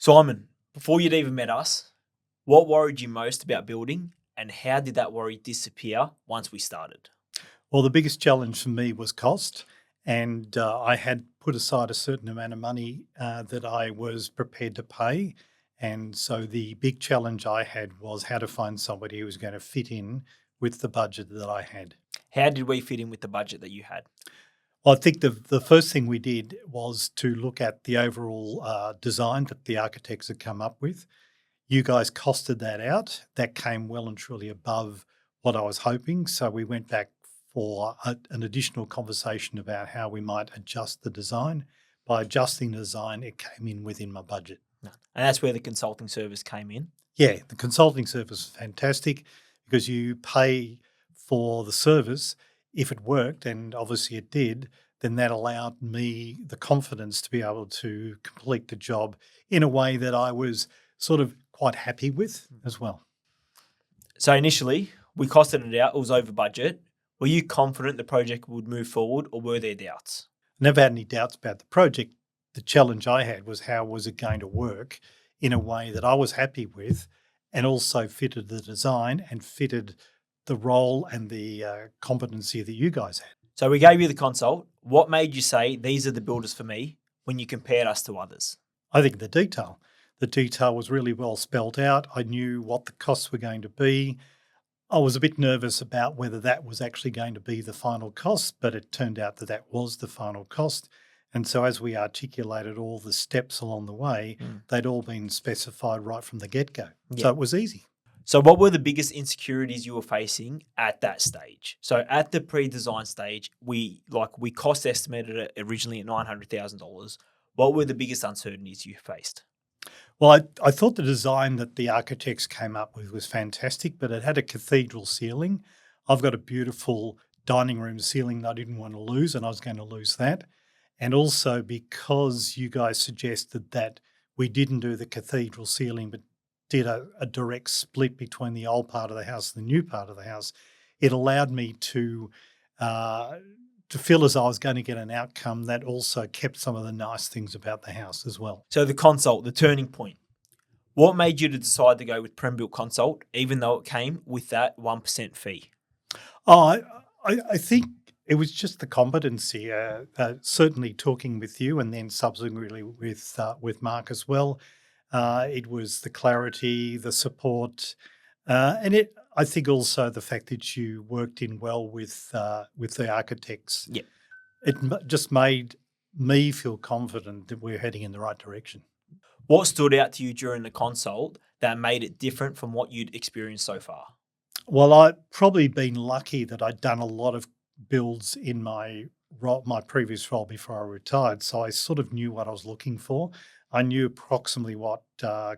Simon, before you'd even met us, what worried you most about building and how did that worry disappear once we started? Well, the biggest challenge for me was cost, and I had put aside a certain amount of money that I was prepared to pay. And so the big challenge I had was how to find somebody who was going to fit in with the budget that I had. How did we fit in with the budget that you had? Well, I think the first thing we did was to look at the overall design that the architects had come up with. You guys costed that out. That came well and truly above what I was hoping. So we went back for an additional conversation about how we might adjust the design. By adjusting the design, it came in within my budget. No. And that's where the consulting service came in. Yeah, the consulting service was fantastic because you pay for the service. If it worked, and obviously it did, then that allowed me the confidence to be able to complete the job in a way that I was sort of quite happy with as well. So initially, we costed it out. It was over budget. Were you confident the project would move forward or were there doubts? Never had any doubts about the project. The challenge I had was how was it going to work in a way that I was happy with and also fitted the design and fitted the role and the competency that you guys had. So we gave you the consult. What made you say these are the builders for me when you compared us to others? I think the detail. The detail was really well spelled out. I knew what the costs were going to be. I was a bit nervous about whether that was actually going to be the final cost, but it turned out that that was the final cost. And so as we articulated all the steps along the way, they'd all been specified right from the get-go. Yeah. So it was easy. So what were the biggest insecurities you were facing at that stage? So at the pre-design stage, we cost estimated it originally at $900,000. What were the biggest uncertainties you faced? Well, I thought the design that the architects came up with was fantastic, but it had a cathedral ceiling. I've got a beautiful dining room ceiling that I didn't want to lose, and I was going to lose that. And also because you guys suggested that we didn't do the cathedral ceiling, but did a direct split between the old part of the house and the new part of the house, it allowed me to feel as I was going to get an outcome that also kept some of the nice things about the house as well. So the consult, the turning point. What made you to decide to go with Prem-Built Consult, even though it came with that 1% fee? Oh, I think it was just the competency, certainly talking with you and then subsequently with Mark as well. It was the clarity, the support, and I think also the fact that you worked in well with the architects. Yeah. It just made me feel confident that we're heading in the right direction. What stood out to you during the consult that made it different from what you'd experienced so far? Well, I've probably been lucky that I'd done a lot of builds in my previous role before I retired, so I sort of knew what I was looking for. I knew approximately what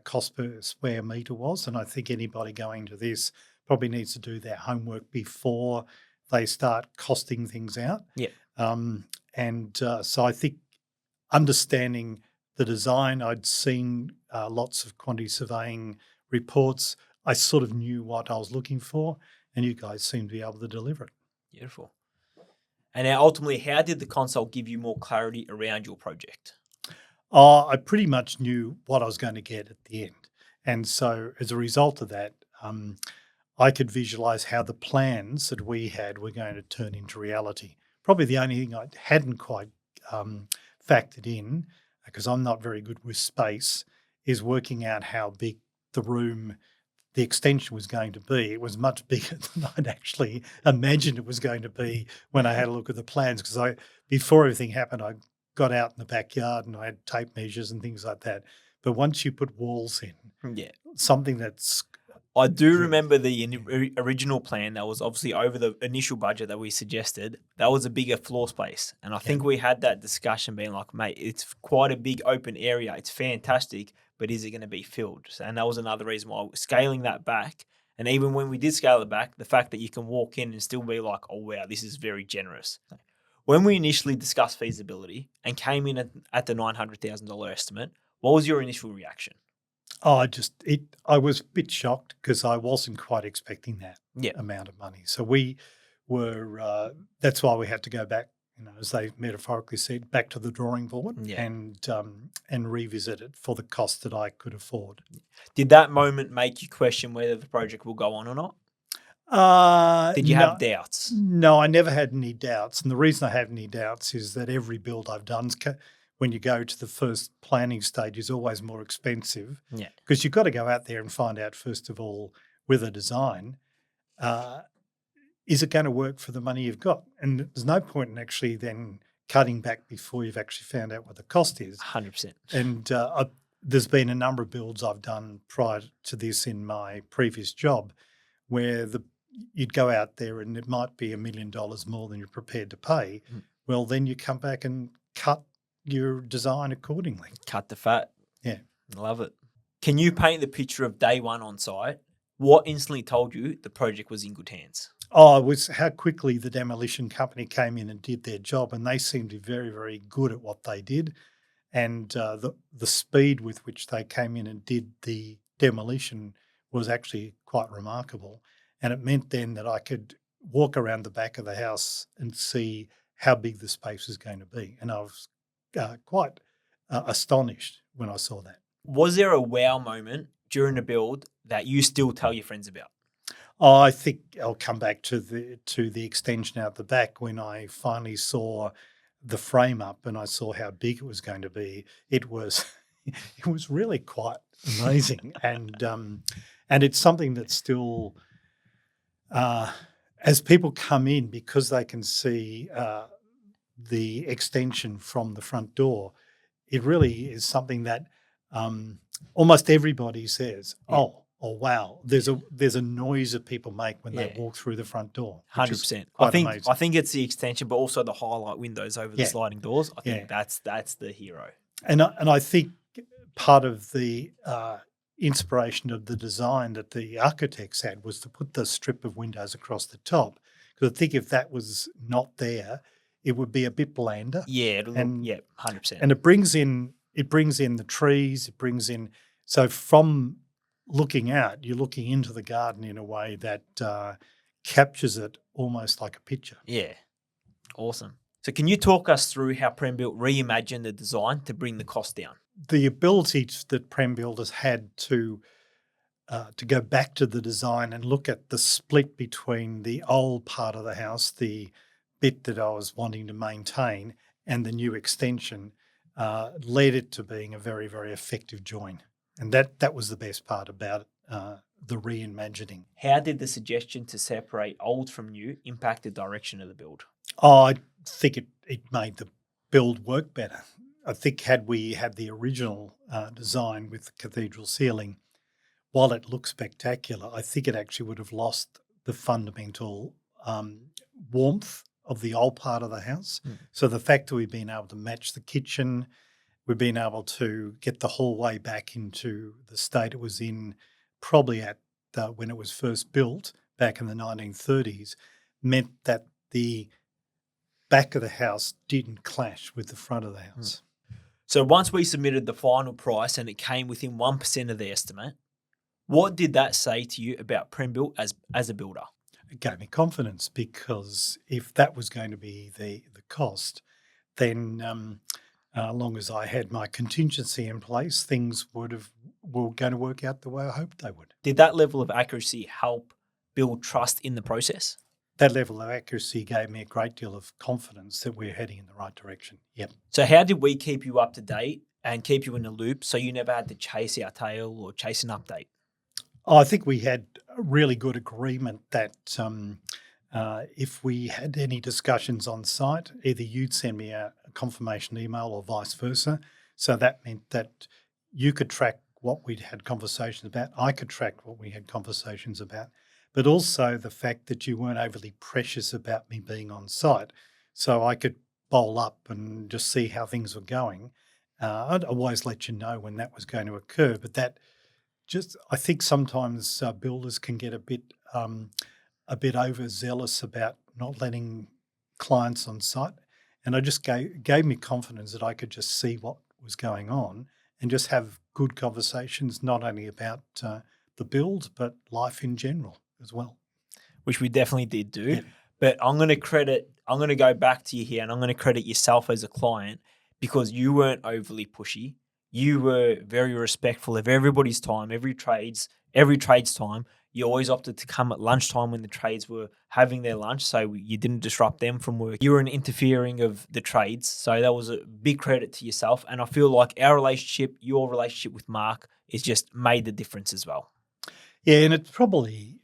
cost per square metre was, and I think anybody going to this probably needs to do their homework before they start costing things out. Yeah. So I think understanding the design, I'd seen lots of quantity surveying reports. I sort of knew what I was looking for, and you guys seem to be able to deliver it. Beautiful. And now ultimately, how did the consult give you more clarity around your project? I pretty much knew what I was going to get at the end. And so as a result of that, I could visualize how the plans that we had were going to turn into reality. Probably the only thing I hadn't quite factored in, because I'm not very good with space, is working out how big the room, the extension was going to be. It was much bigger than I'd actually imagined it was going to be when I had a look at the plans, because before everything happened, I got out in the backyard and I had tape measures and things like that. But once you put walls in, Yeah. something that's... I do remember the original plan that was obviously over the initial budget that we suggested. That was a bigger floor space. And I think we had that discussion being like, mate, it's quite a big open area. It's fantastic, but is it going to be filled? And that was another reason why scaling that back. And even when we did scale it back, the fact that you can walk in and still be like, oh, wow, this is very generous. When we initially discussed feasibility and came in at the $900,000 estimate, what was your initial reaction? I was a bit shocked because I wasn't quite expecting that amount of money. So we were, that's why we had to go back as they metaphorically said, back to the drawing board Yeah. and revisit it for the cost that I could afford. Did that moment make you question whether the project will go on or not? Did you No, have doubts? no, I never had any doubts. And the reason I have any doubts is that every build I've done, when you go to the first planning stage, is always more expensive. Yeah. Because you've got to go out there and find out, first of all, with a design, is it going to work for the money you've got? And there's no point in actually then cutting back before you've actually found out what the cost is. 100%. And there's been a number of builds I've done prior to this in my previous job where you'd go out there and it might be $1 million more than you're prepared to pay. Mm. Well, then you come back and cut your design accordingly. Cut the fat. Yeah. Love it. Can you paint the picture of day one on site? What instantly told you the project was in good hands? Oh, it was how quickly the demolition company came in and did their job, and they seemed to be very, very good at what they did. And the speed with which they came in and did the demolition was actually quite remarkable. And it meant then that I could walk around the back of the house and see how big the space was going to be. And I was quite astonished when I saw that. Was there a wow moment during the build that you still tell your friends about? Oh, I think I'll come back to the extension out the back when I finally saw the frame up and I saw how big it was going to be. It was really quite amazing, and it's something that still, as people come in, because they can see the extension from the front door, it really is something that almost everybody says, Yeah. Oh wow! There's a noise that people make when they Yeah. walk through the front door. 100%. Amazing. I think it's the extension, but also the highlight windows over the Yeah. sliding doors. I think Yeah. that's the hero. And I think part of the inspiration of the design that the architects had was to put the strip of windows across the top. Because I think if that was not there, it would be a bit blander. Yeah, And- 100%. And it brings in the trees. It brings in, so from looking out, you're looking into the garden in a way that captures it almost like a picture. Yeah, awesome. So can you talk us through how Prembuilt reimagined the design to bring the cost down? The ability that Prem Builders had to go back to the design and look at the split between the old part of the house, the bit that I was wanting to maintain, and the new extension, led it to being a very, very effective join. And that was the best part about it, the reimagining. How did the suggestion to separate old from new impact the direction of the build? Oh, I think it made the build work better. I think had we had the original design with the cathedral ceiling, while it looks spectacular, I think it actually would have lost the fundamental warmth of the old part of the house. Mm. So the fact that we've been able to match the kitchen, we've been able to get the hallway back into the state it was in probably at when it was first built back in the 1930s, meant that the back of the house didn't clash with the front of the house. So once we submitted the final price and it came within 1% of the estimate, what did that say to you about Prembuilt as a builder? It gave me confidence, because if that was going to be the cost, then as long as I had my contingency in place, things were going to work out the way I hoped they would. Did that level of accuracy help build trust in the process? That level of accuracy gave me a great deal of confidence that we're heading in the right direction. Yep. So how did we keep you up to date and keep you in the loop so you never had to chase our tail or chase an update? I think we had a really good agreement that if we had any discussions on site, either you'd send me a confirmation email or vice versa. So that meant that you could track what we'd had conversations about. I could track what we had conversations about. But also the fact that you weren't overly precious about me being on site. So I could bowl up and just see how things were going. I'd always let you know when that was going to occur. But that just, I think sometimes builders can get a bit overzealous about not letting clients on site. And I just gave me confidence that I could just see what was going on and just have good conversations, not only about the build, but life in general as well. Which we definitely did do. Yeah. But I'm going to go back to you here, and I'm going to credit yourself as a client because you weren't overly pushy. You were very respectful of everybody's time, every trade's time. You always opted to come at lunchtime when the trades were having their lunch, so you didn't disrupt them from work. You weren't interfering of the trades, so that was a big credit to yourself. And I feel like your relationship with Mark, is just made the difference as well. Yeah, and it's probably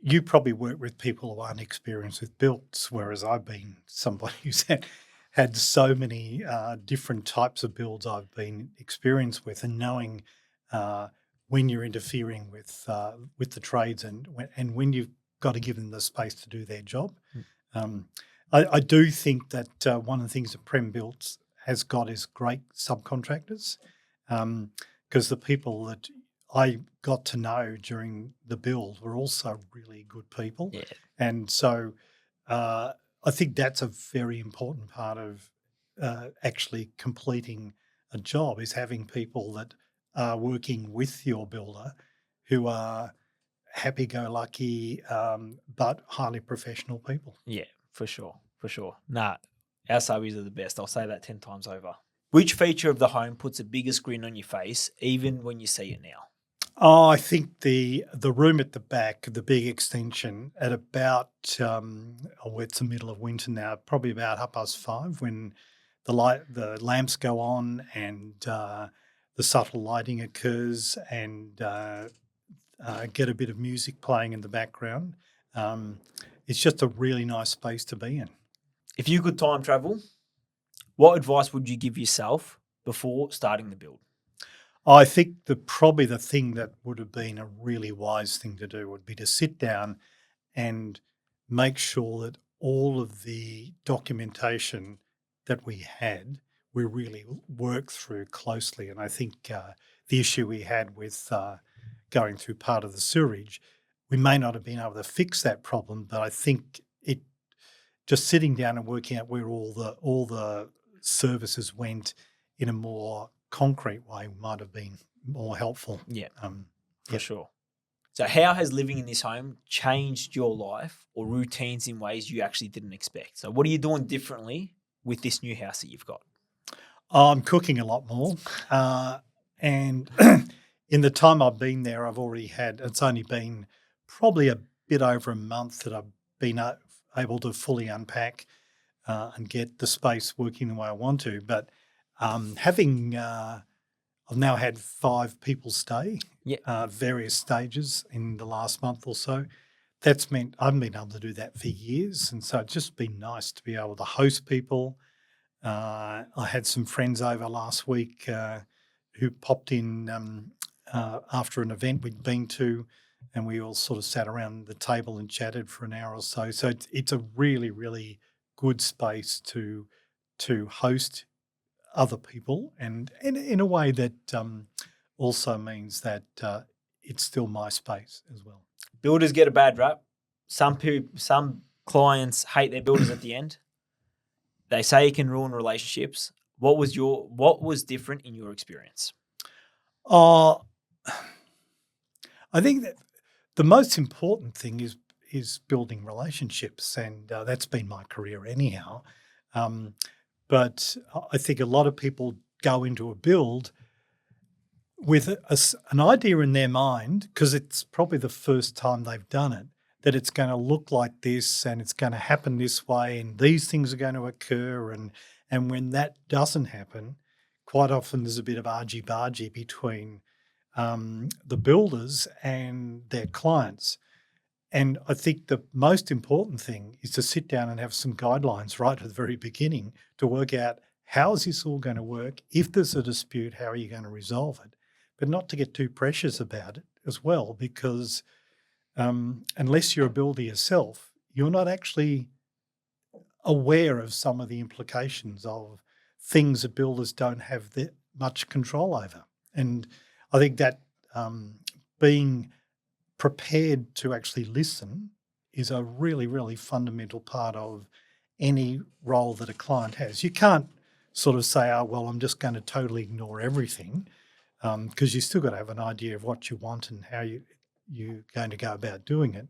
you probably work with people who aren't experienced with builds, whereas I've been somebody who's had so many different types of builds I've been experienced with, and knowing when you're interfering with the trades and when you've got to give them the space to do their job. Um, I do think that one of the things that Prem Builds has got is great subcontractors, because the people that I got to know during the build were also really good people. Yeah. And so I think that's a very important part of actually completing a job, is having people that are working with your builder who are happy-go-lucky, but highly professional people. Yeah, for sure. For sure. Nah, our subbies are the best. I'll say that 10 times over. Which feature of the home puts the biggest grin on your face, even when you see it now? Oh, I think the room at the back, the big extension, at about it's the middle of winter now, probably about 5:30 when the lamps go on and the subtle lighting occurs, and get a bit of music playing in the background. It's just a really nice space to be in. If you could time travel, what advice would you give yourself before starting the build? I think probably the thing that would have been a really wise thing to do would be to sit down and make sure that all of the documentation that we had, we really worked through closely. And I think the issue we had with going through part of the sewerage, we may not have been able to fix that problem, but I think it just sitting down and working out where all the services went in a more concrete way might have been more helpful. Yeah, for yeah. sure. So how has living in this home changed your life or routines in ways you actually didn't expect? So what are you doing differently with this new house that you've got? I'm cooking a lot more. And in the time I've been there, it's only been probably a bit over a month that I've been able to fully unpack and get the space working the way I want to. But I've now had 5 people stay, various stages in the last month or so. That's meant I haven't been able to do that for years. And so it's just been nice to be able to host people. I had some friends over last week who popped in after an event we'd been to, and we all sort of sat around the table and chatted for an hour or so. So it's a really, really good space to host other people, and in a way that also means that it's still my space as well. Builders get a bad rap. Some clients hate their builders at the end. They say it can ruin relationships. What was different in your experience? I think that the most important thing is building relationships, and that's been my career anyhow. But I think a lot of people go into a build with an idea in their mind, because it's probably the first time they've done it, that it's going to look like this and it's going to happen this way and these things are going to occur. And when that doesn't happen, quite often there's a bit of argy-bargy between the builders and their clients. And I think the most important thing is to sit down and have some guidelines right at the very beginning to work out, how is this all going to work? If there's a dispute, how are you going to resolve it? But not to get too precious about it as well, because unless you're a builder yourself, you're not actually aware of some of the implications of things that builders don't have that much control over. And I think that being prepared to actually listen is a really, really fundamental part of any role that a client has. You can't sort of say, oh, well, I'm just going to totally ignore everything, because you still got to have an idea of what you want and how you're going to go about doing it.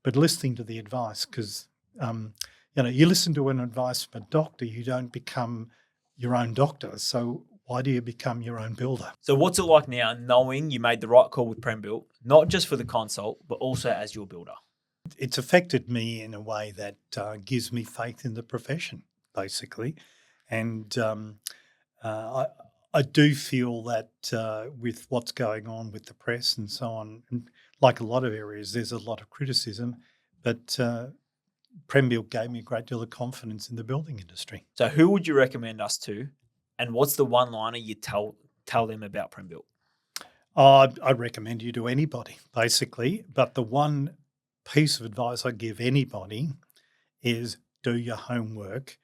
But listening to the advice, because You listen to an advice from a doctor, you don't become your own doctor. So why do you become your own builder? So what's it like now knowing you made the right call with Prembuilt, not just for the consult, but also as your builder? It's affected me in a way that gives me faith in the profession, basically. And I do feel that with what's going on with the press and so on, and like a lot of areas, there's a lot of criticism, but Prembuilt gave me a great deal of confidence in the building industry. So who would you recommend us to? And what's the one-liner you tell them about Prembuilt? I'd recommend you to anybody, basically. But the one piece of advice I give anybody is do your homework,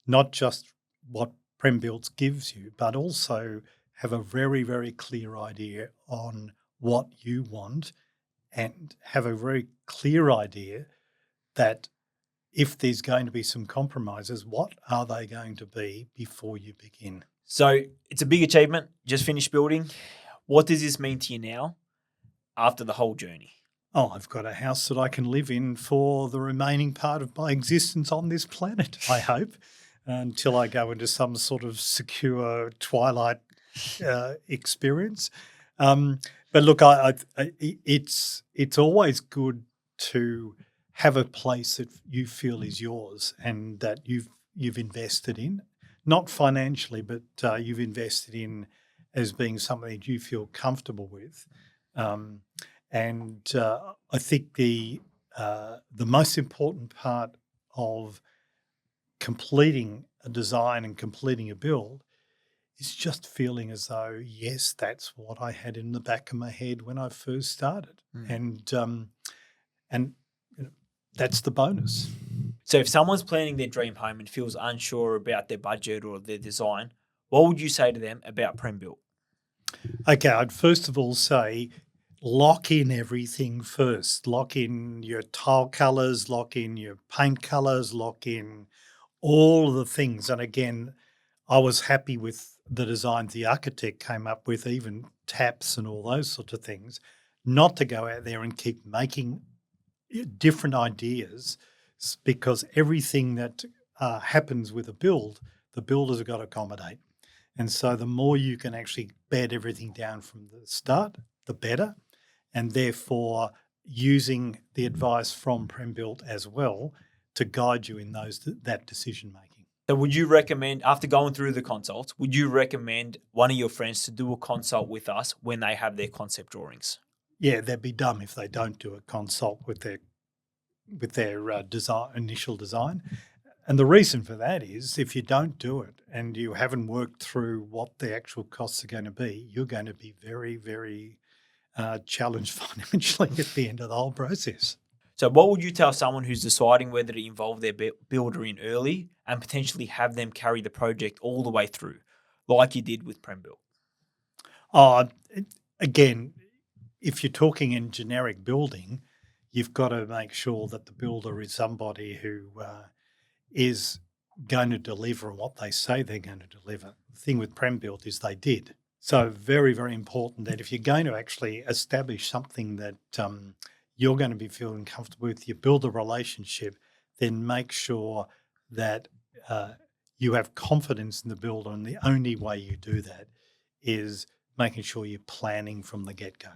not just what Prembuilt gives you, but also have a very, very clear idea on what you want and have a very clear idea that if there's going to be some compromises, what are they going to be before you begin? So it's a big achievement, just finished building. What does this mean to you now after the whole journey? Oh, I've got a house that I can live in for the remaining part of my existence on this planet, I hope, until I go into some sort of secure twilight experience. But look, it's always good to have a place that you feel is yours and that you've invested in, not financially, but you've invested in as being something that you feel comfortable with. And I think the most important part of completing a design and completing a build is just feeling as though, yes, that's what I had in the back of my head when I first started, and that's the bonus. So if someone's planning their dream home and feels unsure about their budget or their design, what would you say to them about Prembuilt? Okay, I'd first of all say lock in everything first. Lock in your tile colours, lock in your paint colours, lock in all of the things. And again, I was happy with the designs the architect came up with, even taps and all those sorts of things, not to go out there and keep making different ideas because everything that happens with a build, the builders have got to accommodate. And so the more you can actually bed everything down from the start, the better. And therefore, using the advice from Prembuilt as well to guide you in that decision making. So would you recommend, after going through the consults, would you recommend one of your friends to do a consult with us when they have their concept drawings? Yeah, they'd be dumb if they don't do a consult with their initial design. And the reason for that is if you don't do it and you haven't worked through what the actual costs are going to be, you're going to be very, very challenged financially at the end of the whole process. So what would you tell someone who's deciding whether to involve their builder in early and potentially have them carry the project all the way through, like you did with Prembuilt? Again, if you're talking in generic building, you've got to make sure that the builder is somebody who is going to deliver what they say they're going to deliver. The thing with Prembuilt is they did. So very, very important that if you're going to actually establish something that you're going to be feeling comfortable with, you build a relationship, then make sure that you have confidence in the builder. And the only way you do that is making sure you're planning from the get-go.